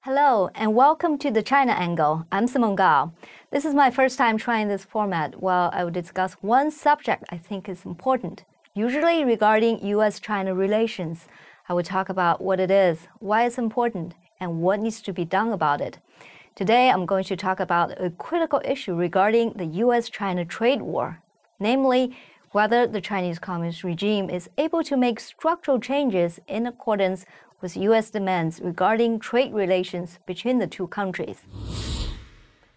Hello, and welcome to the China Angle. I'm Simone. This is my first time trying this format. Well, I will discuss one subject I think is important, usually regarding U.S. China relations. I will talk about what it is, why it's important, and what needs to be done about it. Today, I'm going to talk about a critical issue regarding the U.S. China trade war, namely, whether the Chinese Communist regime is able to make structural changes in accordance with U.S. demands regarding trade relations between the two countries.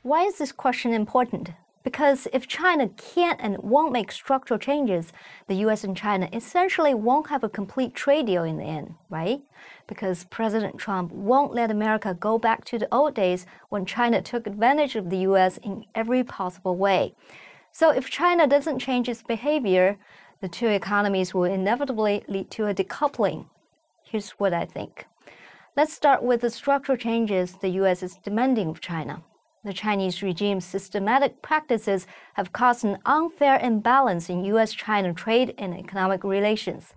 Why is this question important? Because if China can't and won't make structural changes, the U.S. and China essentially won't have a complete trade deal in the end, right? Because President Trump won't let America go back to the old days when China took advantage of the U.S. in every possible way. So if China doesn't change its behavior, the two economies will inevitably lead to a decoupling. Here's what I think. Let's start with the structural changes the U.S. is demanding of China. The Chinese regime's systematic practices have caused an unfair imbalance in U.S.-China trade and economic relations.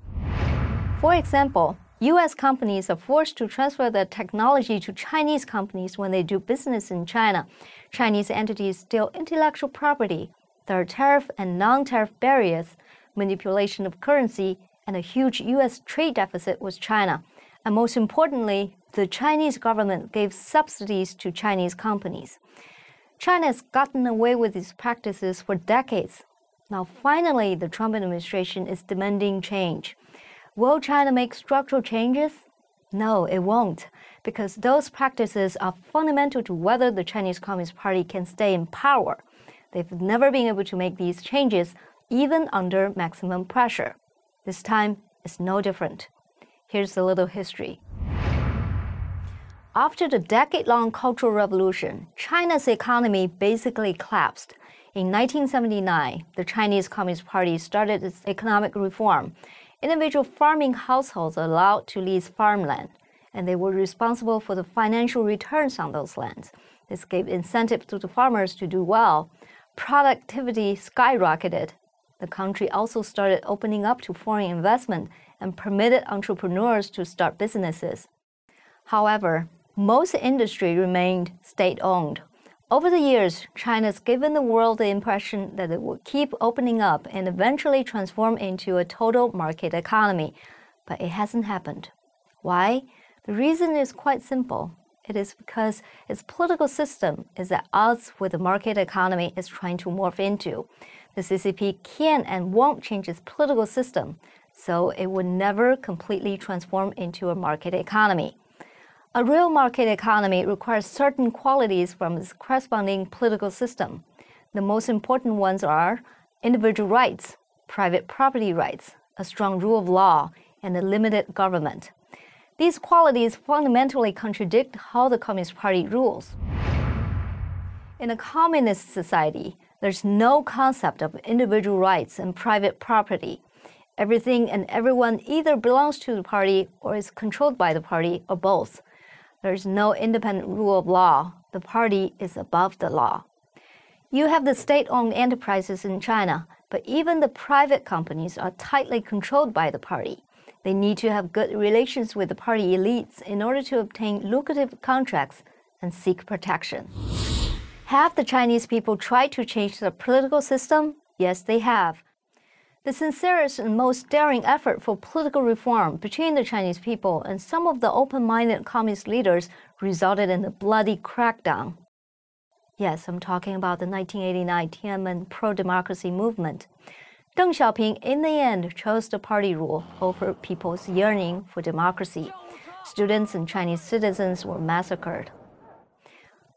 For example, U.S. companies are forced to transfer their technology to Chinese companies when they do business in China. Chinese entities steal intellectual property. There are tariff and non-tariff barriers, manipulation of currency, and a huge U.S. trade deficit with China. And most importantly, the Chinese government gave subsidies to Chinese companies. China has gotten away with these practices for decades. Now, finally, the Trump administration is demanding change. Will China make structural changes? No, it won't, because those practices are fundamental to whether the Chinese Communist Party can stay in power. They've never been able to make these changes, even under maximum pressure. This time is no different. Here's a little history. After the decade-long Cultural Revolution, China's economy basically collapsed. In 1979, the Chinese Communist Party started its economic reform. Individual farming households are allowed to lease farmland, and they were responsible for the financial returns on those lands. This gave incentive to the farmers to do well. Productivity skyrocketed. The country also started opening up to foreign investment and permitted entrepreneurs to start businesses. However, most industry remained state-owned. Over the years, China's given the world the impression that it would keep opening up and eventually transform into a total market economy. But it hasn't happened. Why? The reason is quite simple. It is because its political system is at odds with the market economy it's trying to morph into. The CCP can and won't change its political system, so it would never completely transform into a market economy. A real market economy requires certain qualities from its corresponding political system. The most important ones are individual rights, private property rights, a strong rule of law, and a limited government. These qualities fundamentally contradict how the Communist Party rules. In a communist society, there's no concept of individual rights and private property. Everything and everyone either belongs to the party or is controlled by the party, or both. There's no independent rule of law. The party is above the law. You have the state-owned enterprises in China, but even the private companies are tightly controlled by the party. They need to have good relations with the party elites in order to obtain lucrative contracts and seek protection. Have the Chinese people tried to change their political system? Yes, they have. The sincerest and most daring effort for political reform between the Chinese people and some of the open-minded communist leaders resulted in a bloody crackdown. Yes, I'm talking about the 1989 Tiananmen pro-democracy movement. Deng Xiaoping, in the end, chose the party rule over people's yearning for democracy. Students and Chinese citizens were massacred.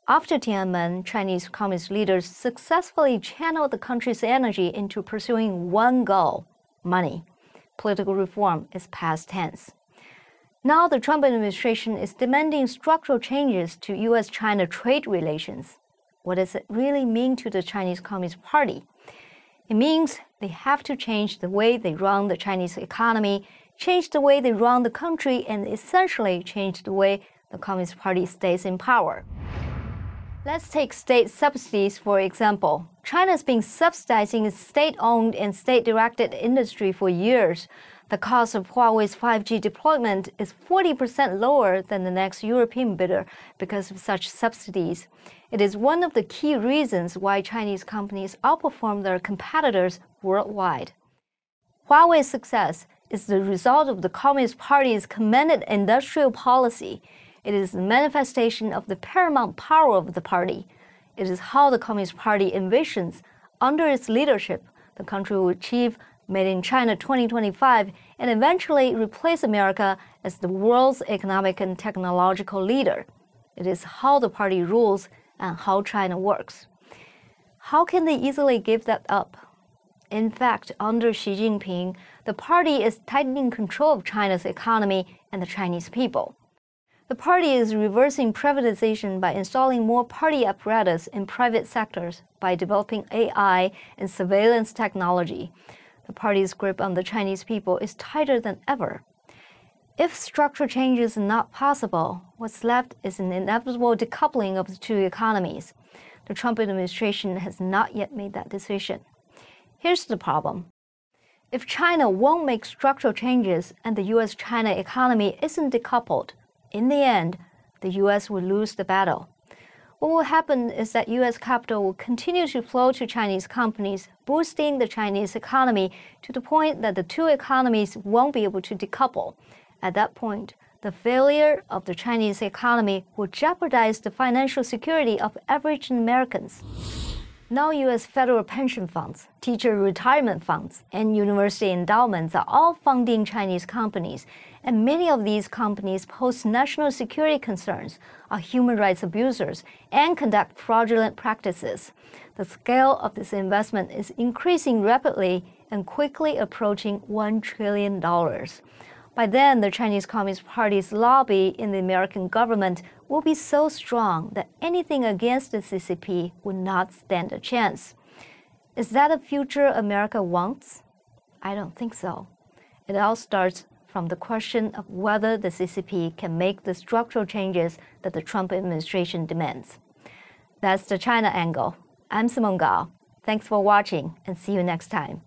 After Tiananmen, Chinese communist leaders successfully channeled the country's energy into pursuing one goal: money. Political reform is past tense. Now the Trump administration is demanding structural changes to U.S.-China trade relations. What does it really mean to the Chinese Communist Party? It means they have to change the way they run the Chinese economy, change the way they run the country, and essentially change the way the Communist Party stays in power. Let's take state subsidies, for example. China's been subsidizing its state-owned and state-directed industry for years. The cost of Huawei's 5G deployment is 40% lower than the next European bidder because of such subsidies. It is one of the key reasons why Chinese companies outperform their competitors worldwide. Huawei's success is the result of the Communist Party's commended industrial policy. It is the manifestation of the paramount power of the party. It is how the Communist Party envisions, under its leadership, the country will achieve Made in China 2025 and eventually replace America as the world's economic and technological leader. It is how the party rules and how China works. How can they easily give that up? In fact, under Xi Jinping, the party is tightening control of China's economy and the Chinese people. The party is reversing privatization by installing more party apparatus in private sectors by developing AI and surveillance technology. The party's grip on the Chinese people is tighter than ever. If structural changes are not possible, what's left is an inevitable decoupling of the two economies. The Trump administration has not yet made that decision. Here's the problem. If China won't make structural changes and the U.S. China economy isn't decoupled, in the end, the U.S. will lose the battle. What will happen is that U.S. capital will continue to flow to Chinese companies, boosting the Chinese economy to the point that the two economies won't be able to decouple. At that point, the failure of the Chinese economy will jeopardize the financial security of average Americans. Now U.S. federal pension funds, teacher retirement funds, and university endowments are all funding Chinese companies, and many of these companies pose national security concerns, are human rights abusers, and conduct fraudulent practices. The scale of this investment is increasing rapidly and quickly approaching $1 trillion. By then, the Chinese Communist Party's lobby in the American government will be so strong that anything against the CCP would not stand a chance. Is that a future America wants? I don't think so. It all starts from the question of whether the CCP can make the structural changes that the Trump administration demands. That's the China angle. I'm Simone. Thanks for watching and see you next time.